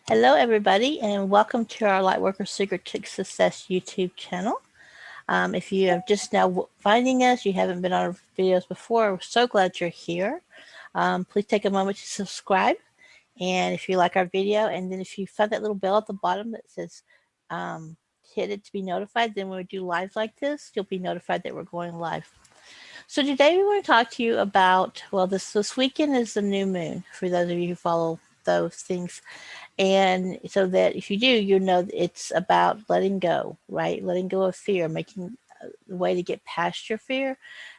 Hello, everybody, and welcome to our Lightworker Secret to Success YouTube channel. If you have just now finding us, you haven't been on our videos before, we're so glad you're here. Please take a moment to subscribe, and if you like our video, and then if you find that little bell at the bottom that says hit it to be notified, then when we do lives like this, you'll be notified that we're going live. So today we want to talk to you about, well, this weekend is the new moon, for those of you who follow those things. And so that if you do, you know it's about letting go, right? Letting go of fear, making the way to get past your fear,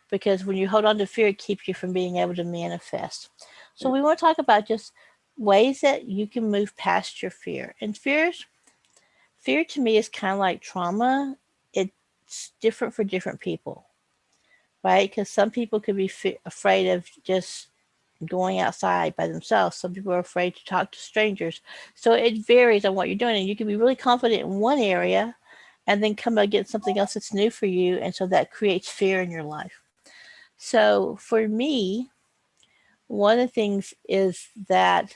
because when you hold on to fear, it keeps you from being able to manifest. So we want to talk about just ways that you can move past your fear. And fear to me is kind of like trauma. It's different for different people, right? Because some people could be afraid of just going outside by themselves. Some people are afraid to talk to strangers. So it varies on what you're doing. And you can be really confident in one area and then come against something else that's new for you. And so that creates fear in your life. So for me, one of the things is that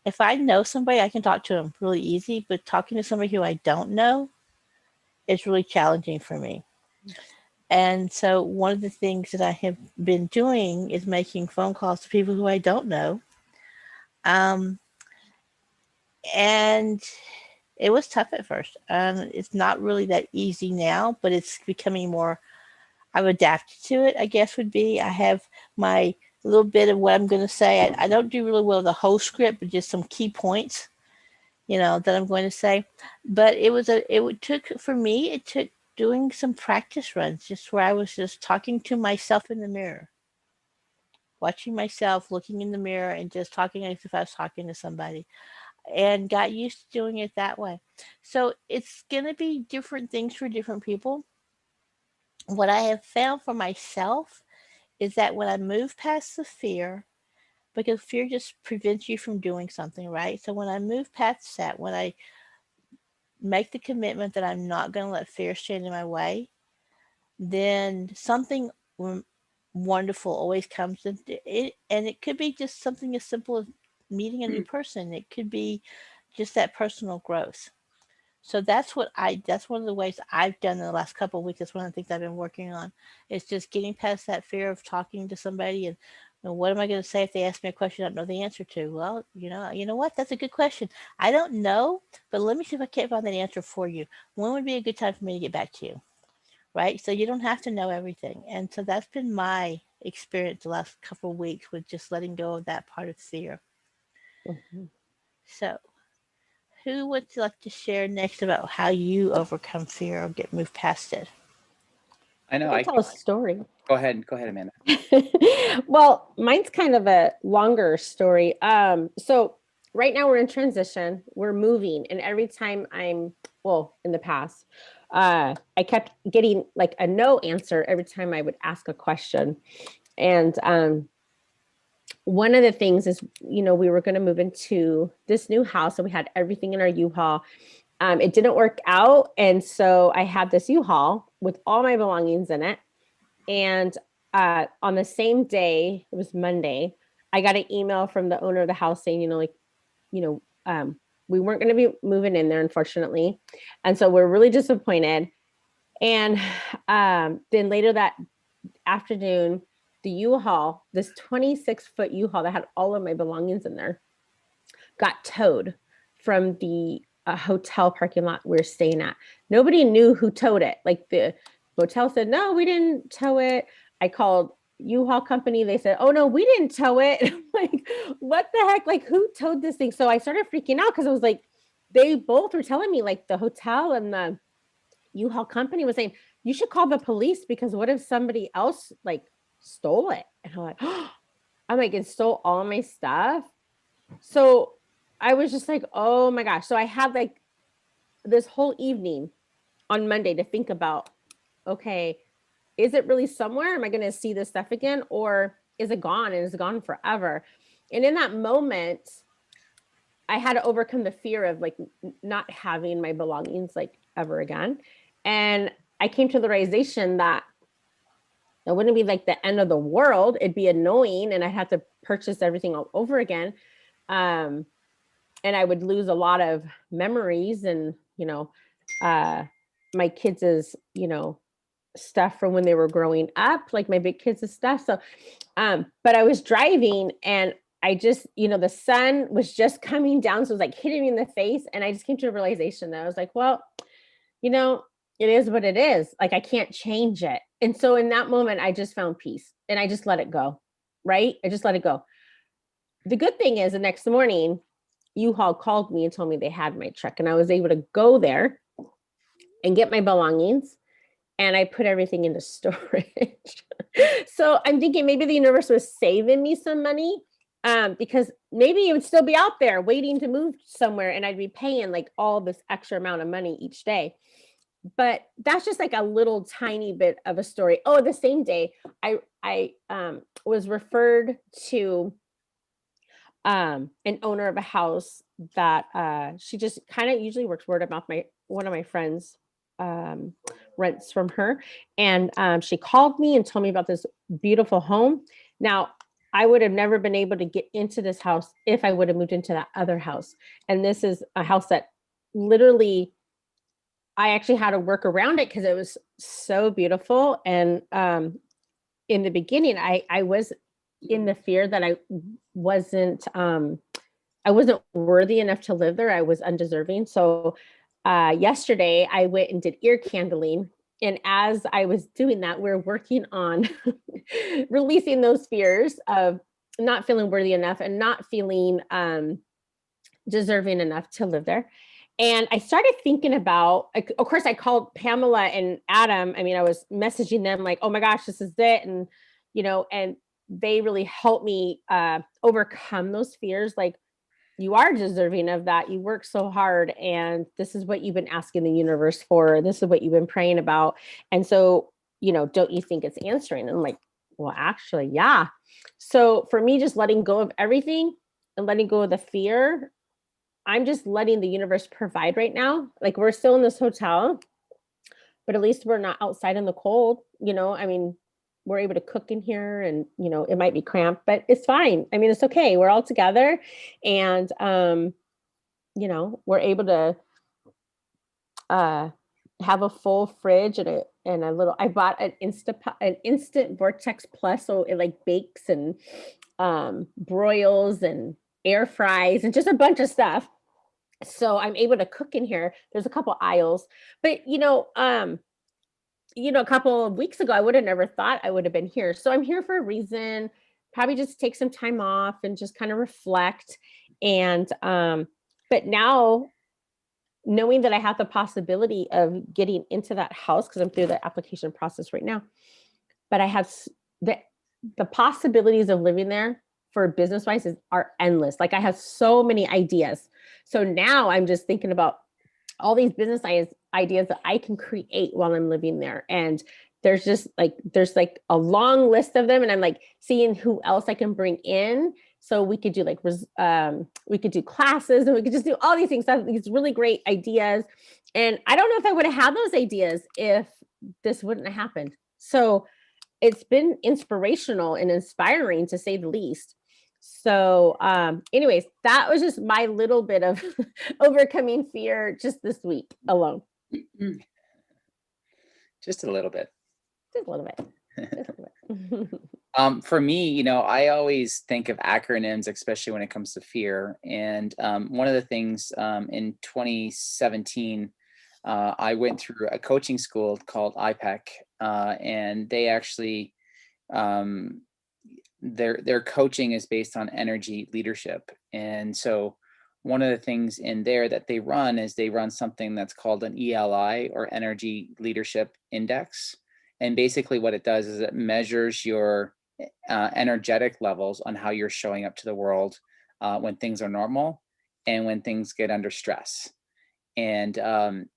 if I know somebody, I can talk to them really easy. But talking to somebody who I don't know is really challenging for me. And so one of the things that I have been doing is making phone calls to people who I don't know. Um, and it was tough at first. It's not really that easy now, but it's becoming more. I've adapted to it, I guess would be. I have my little bit of what I'm going to say. I don't do really well with the whole script, but just some key points, that I'm going to say. But it took doing some practice runs, just where I was just talking to myself in the mirror, watching myself, looking in the mirror, and just talking as if I was talking to somebody, and got used to doing it that way. So it's going to be different things for different people. What I have found for myself is that when I move past the fear, because fear just prevents you from doing something, right? So when I move past that, when I make the commitment that I'm not going to let fear stand in my way, then something wonderful always comes into it. And it could be just something as simple as meeting a new person. It could be just that personal growth. So that's one of the ways I've done in the last couple of weeks. That's one of the things I've been working on. It's just getting past that fear of talking to somebody and what am I going to say if they ask me a question I don't know the answer to? Well, you know what? That's a good question. I don't know, but let me see if I can't find that answer for you. When would be a good time for me to get back to you? Right? So you don't have to know everything. And so that's been my experience the last couple of weeks with just letting go of that part of fear. Mhm. So who would like to share next about how you overcome fear or get moved past it? I I know. can tell a story. Go ahead. Go ahead, Amanda. Well, mine's kind of a longer story. So right now we're in transition. We're moving, and every time in the past, I kept getting like a no answer every time I would ask a question. And one of the things is, we were going to move into this new house, and we had everything in our U-Haul. It didn't work out, and so I had this U-Haul with all my belongings in it. And on the same day, it was Monday, I got an email from the owner of the house saying, you know, um, we weren't going to be moving in there, unfortunately. And so we're really disappointed. And then later that afternoon, the U-Haul, this 26-foot U-Haul that had all of my belongings in there, got towed from the hotel parking lot we we're staying at. Nobody knew who towed it. Like the motel said, no, we didn't tow it. I called U-Haul company. They said, oh no, we didn't tow it. Like, what the heck? Like, who towed this thing? So I started freaking out because I was like, they both were telling me, like the hotel and the U-Haul company was saying, you should call the police because what if somebody else like stole it? And I'm like, oh, I'm like, it stole all my stuff. So I was just like, oh my gosh. So I had like this whole evening on Monday to think about, okay, is it really somewhere? Am I going to see this stuff again? Or is it gone and is it gone forever? And in that moment, I had to overcome the fear of like not having my belongings like ever again. And I came to the realization that it wouldn't be like the end of the world. It'd be annoying and I'd have to purchase everything all over again. Um, and I would lose a lot of memories and, my kids' stuff from when they were growing up, like my big kids' stuff. So, but I was driving and I just, the sun was just coming down. So it was like hitting me in the face. And I just came to a realization that I was like, well, it is what it is. Like, I can't change it. And so in that moment, I just found peace and I just let it go. Right. I just let it go. The good thing is the next morning, U-Haul called me and told me they had my truck and I was able to go there and get my belongings. And I put everything into storage. So I'm thinking maybe the universe was saving me some money, because maybe it would still be out there waiting to move somewhere and I'd be paying like all this extra amount of money each day. But that's just like a little tiny bit of a story. Oh, the same day I was referred to an owner of a house that she just kind of usually works word of mouth. One of my friends rents from her, and she called me and told me about this beautiful home. Now, I would have never been able to get into this house if I would have moved into that other house. And this is a house that literally I actually had to work around it because it was so beautiful. And in the beginning, I was in the fear that I wasn't worthy enough to live there. I was undeserving. So yesterday I went and did ear candling. And as I was doing that, we're working on releasing those fears of not feeling worthy enough and not feeling deserving enough to live there. And I started thinking about, of course, I called Pamela and Adam. I mean, I was messaging them like, oh my gosh, this is it. And, and they really helped me overcome those fears. Like, you are deserving of that. You work so hard and this is what you've been asking the universe for. This is what you've been praying about. And so, don't you think it's answering? And I'm like, well, actually, yeah. So for me, just letting go of everything and letting go of the fear, I'm just letting the universe provide right now. Like, we're still in this hotel, but at least we're not outside in the cold. I mean, we're able to cook in here and, it might be cramped, but it's fine. I mean, it's okay. We're all together and, we're able to have a full fridge and a little, I bought an instant Vortex Plus. So it like bakes and broils and air fries and just a bunch of stuff. So I'm able to cook in here. There's a couple aisles, but a couple of weeks ago, I would have never thought I would have been here. So I'm here for a reason, probably just take some time off and just kind of reflect. And, but now knowing that I have the possibility of getting into that house, because I'm through the application process right now, but I have the possibilities of living there for business wise are endless. Like, I have so many ideas. So now I'm just thinking about all these business ideas that I can create while I'm living there. And there's a long list of them. And I'm like seeing who else I can bring in. So we could do we could do classes and we could just do all these things. So these really great ideas. And I don't know if I would have had those ideas if this wouldn't have happened. So it's been inspirational and inspiring, to say the least. So anyways, that was just my little bit of overcoming fear just this week alone. Just a little bit. Just a little bit. Just a little bit. For me, I always think of acronyms, especially when it comes to fear. And one of the things in 2017, I went through a coaching school called IPEC, and they actually, their coaching is based on energy leadership. And so one of the things in there that they run is they run something that's called an ELI, or Energy Leadership Index. And basically what it does is it measures your energetic levels on how you're showing up to the world when things are normal and when things get under stress. And I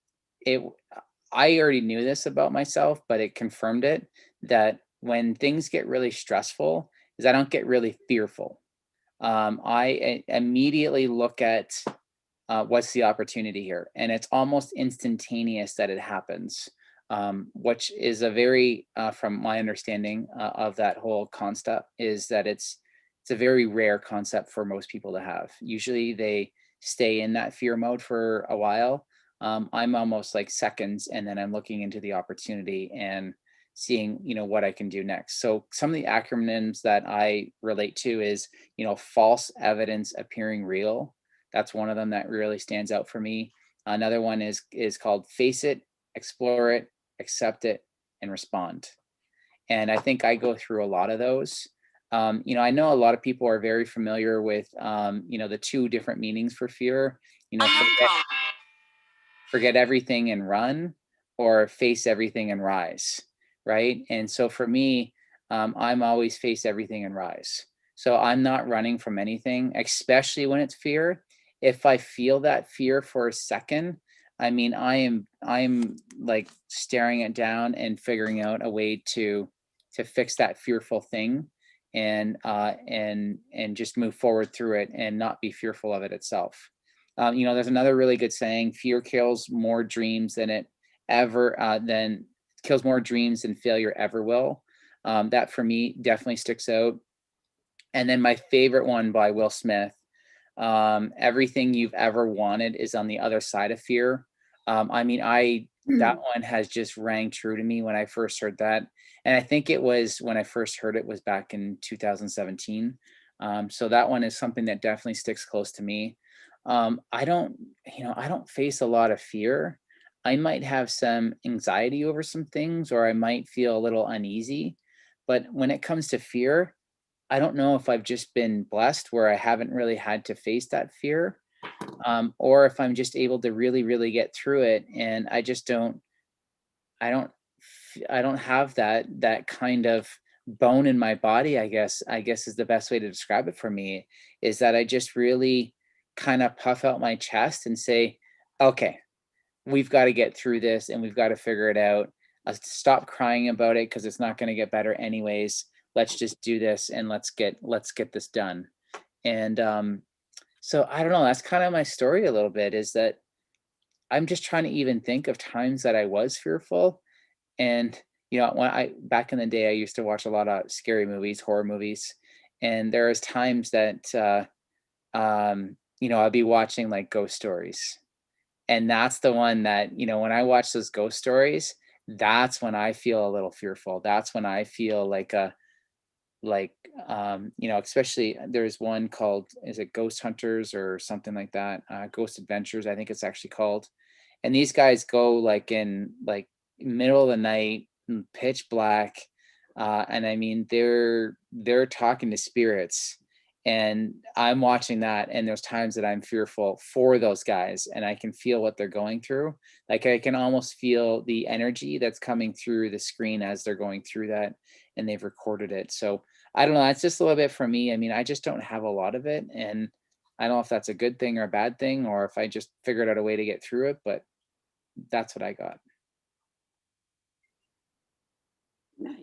already knew this about myself, but it confirmed it, that when things get really stressful is I don't get really fearful. I immediately look at what's the opportunity here, and it's almost instantaneous that it happens, which is a very, from my understanding of that whole concept, is that it's a very rare concept for most people to have. Usually they stay in that fear mode for a while. I'm almost like seconds, and then I'm looking into the opportunity and seeing, what I can do next. So some of the acronyms that I relate to is, false evidence appearing real. That's one of them that really stands out for me. Another one is called face it, explore it, accept it, and respond. And I think I go through a lot of those. I know a lot of people are very familiar with, the two different meanings for fear. Forget everything and run, or face everything and rise, right? And so for me, I'm always face everything and rise. So I'm not running from anything, especially when it's fear. If I feel that fear for a second, I mean, I'm like staring it down and figuring out a way to fix that fearful thing, and just move forward through it and not be fearful of it itself. There's another really good saying: fear kills more dreams than kills more dreams than failure ever will. That for me definitely sticks out. And then my favorite one by Will Smith: everything you've ever wanted is on the other side of fear. That one has just rang true to me when I first heard that. And I think it was when I first heard it was back in 2017. So that one is something that definitely sticks close to me. I don't face a lot of fear. I might have some anxiety over some things, or I might feel a little uneasy. But when it comes to fear, I don't know if I've just been blessed where I haven't really had to face that fear, or if I'm just able to really, really get through it. And I don't, I don't have that kind of bone in my body. I guess is the best way to describe it for me, is that I just really kind of puff out my chest and say, okay, we've got to get through this and we've got to figure it out. Stop crying about it because it's not going to get better anyways. Let's just do this and let's get this done. And so I don't know. That's kind of my story a little bit, is that I'm just trying to even think of times that I was fearful. And when back in the day, I used to watch a lot of scary movies, horror movies, and there was times that I'd be watching like ghost stories. And that's the one that, when I watch those ghost stories, that's when I feel a little fearful. That's when I feel especially there's one called, is it Ghost Hunters or something like that? Ghost Adventures, I think it's actually called. And these guys go like in like middle of the night, pitch black. And I mean, they're talking to spirits, and I'm watching that, and there's times that I'm fearful for those guys, and I can feel what they're going through. Like I can almost feel the energy that's coming through the screen as they're going through that, and they've recorded it. So I don't know, that's just a little bit for me. I mean, I just don't have a lot of it, and I don't know if that's a good thing or a bad thing, or if I just figured out a way to get through it, but that's what I got. Nice.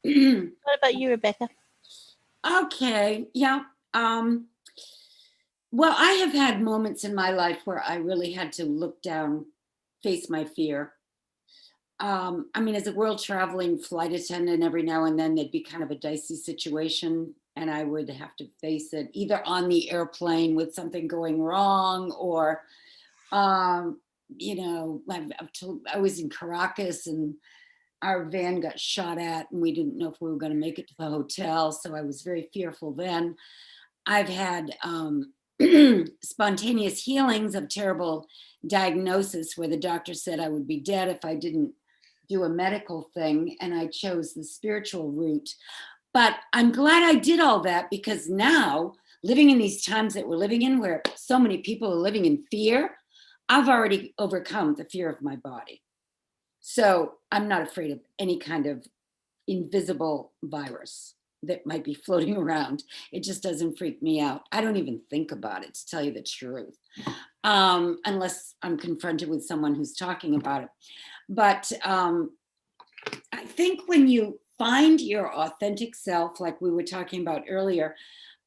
What about you, Rebecca? Okay. Yeah. Well, I have had moments in my life where I really had to look down, face my fear. As a world traveling flight attendant, every now and then there'd be kind of a dicey situation, and I would have to face it either on the airplane with something going wrong, or, I was in Caracas and our van got shot at, and we didn't know if we were going to make it to the hotel. So I was very fearful then. I've had spontaneous healings of terrible diagnosis where the doctor said I would be dead if I didn't do a medical thing, and I chose the spiritual route. But I'm glad I did all that, because now, living in these times that we're living in, where so many people are living in fear, I've already overcome the fear of my body. So I'm not afraid of any kind of invisible virus that might be floating around. It just doesn't freak me out. I don't even think about it, to tell you the truth, unless I'm confronted with someone who's talking about it. But I think when you find your authentic self, like we were talking about earlier,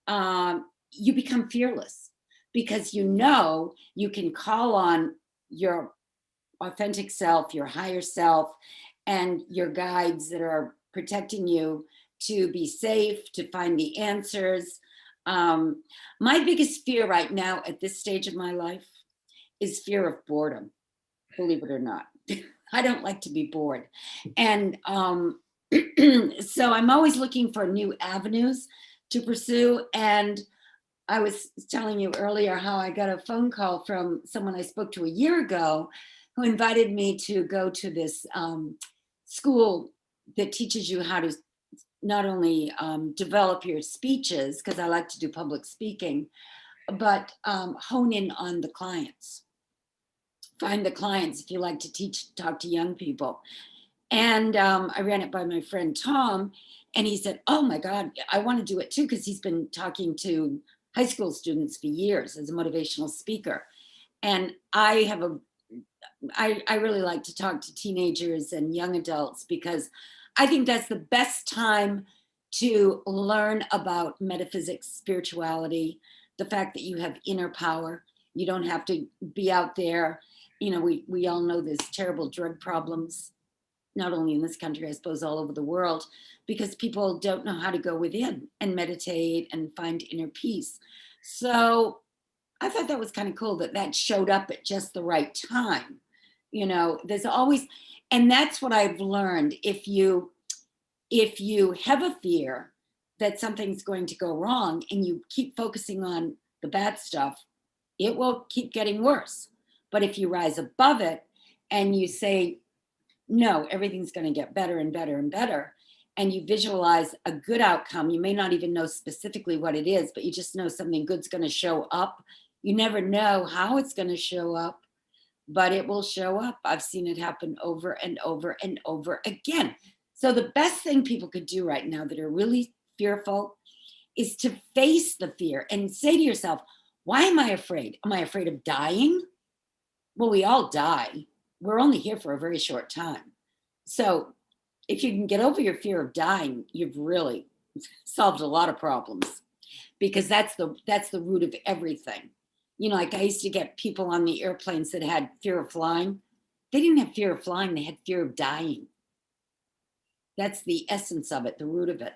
you become fearless, because you can call on your authentic self, your higher self, and your guides that are protecting you to be safe, to find the answers. My biggest fear right now at this stage of my life is fear of boredom, believe it or not. I don't like to be bored. And so I'm always looking for new avenues to pursue. And I was telling you earlier how I got a phone call from someone I spoke to a year ago who invited me to go to this school that teaches you how to not only develop your speeches, because I like to do public speaking, but hone in on the clients. Find the clients if you like to talk to young people. And I ran it by my friend Tom, and he said, "Oh my God, I want to do it too," because he's been talking to high school students for years as a motivational speaker. And I really like to talk to teenagers and young adults because I think that's the best time to learn about metaphysics, spirituality, the fact that you have inner power. You don't have to be out there. You know, we all know there's terrible drug problems, not only in this country, I suppose all over the world, because people don't know how to go within and meditate and find inner peace. So I thought that was kind of cool that that showed up at just the right time. You know, there's always, and that's what I've learned. If you have a fear that something's going to go wrong and you keep focusing on the bad stuff, it will keep getting worse. But if you rise above it and you say, no, everything's going to get better and better and better, and you visualize a good outcome, you may not even know specifically what it is, but you just know something good's going to show up. You never know how it's going to show up, but it will show up. I've seen it happen over and over and over again. So the best thing people could do right now that are really fearful is to face the fear and say to yourself, why am I afraid? Am I afraid of dying? Well, we all die. We're only here for a very short time. So if you can get over your fear of dying, you've really solved a lot of problems, because that's the root of everything. You know, like I used to get people on the airplanes that had fear of flying. They didn't have fear of flying, they had fear of dying. That's the essence of it, the root of it.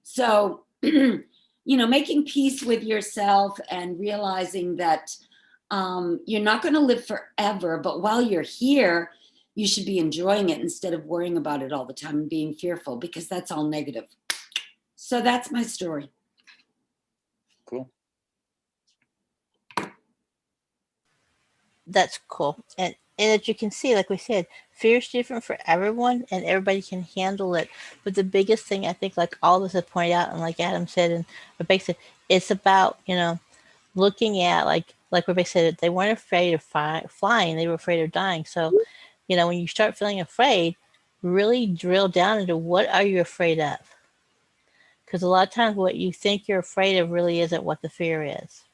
So, you know, making peace with yourself and realizing that you're not going to live forever, but while you're here, you should be enjoying it instead of worrying about it all the time and being fearful, because that's all negative. So that's my story. Cool. That's cool. And as you can see, like we said, fear is different for everyone and everybody can handle it. But the biggest thing, I think, like all of us have pointed out, and like Adam said, and Rebecca said, it's about, you know, looking at, like Rebecca said, they weren't afraid of flying, they were afraid of dying. So, you know, when you start feeling afraid, really drill down into what are you afraid of? Because a lot of times what you think you're afraid of really isn't what the fear is.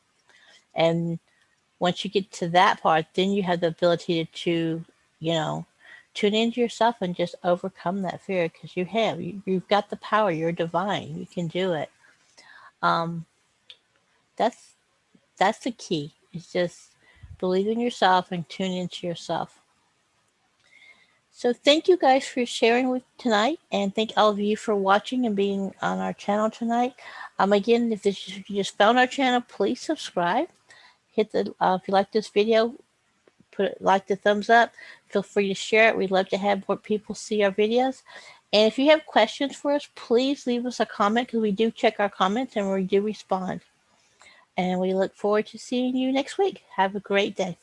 And once you get to that part, then you have the ability to, you know, tune into yourself and just overcome that fear, because you've got the power. You're divine. You can do it. That's the key. It's just believe in yourself and tune into yourself. So thank you guys for sharing with tonight, and thank all of you for watching and being on our channel tonight. Again, if you just found our channel, please subscribe. Hit the if you like this video, like the thumbs up. Feel free to share it. We'd love to have more people see our videos. And if you have questions for us, please leave us a comment, because we do check our comments and we do respond. And we look forward to seeing you next week. Have a great day.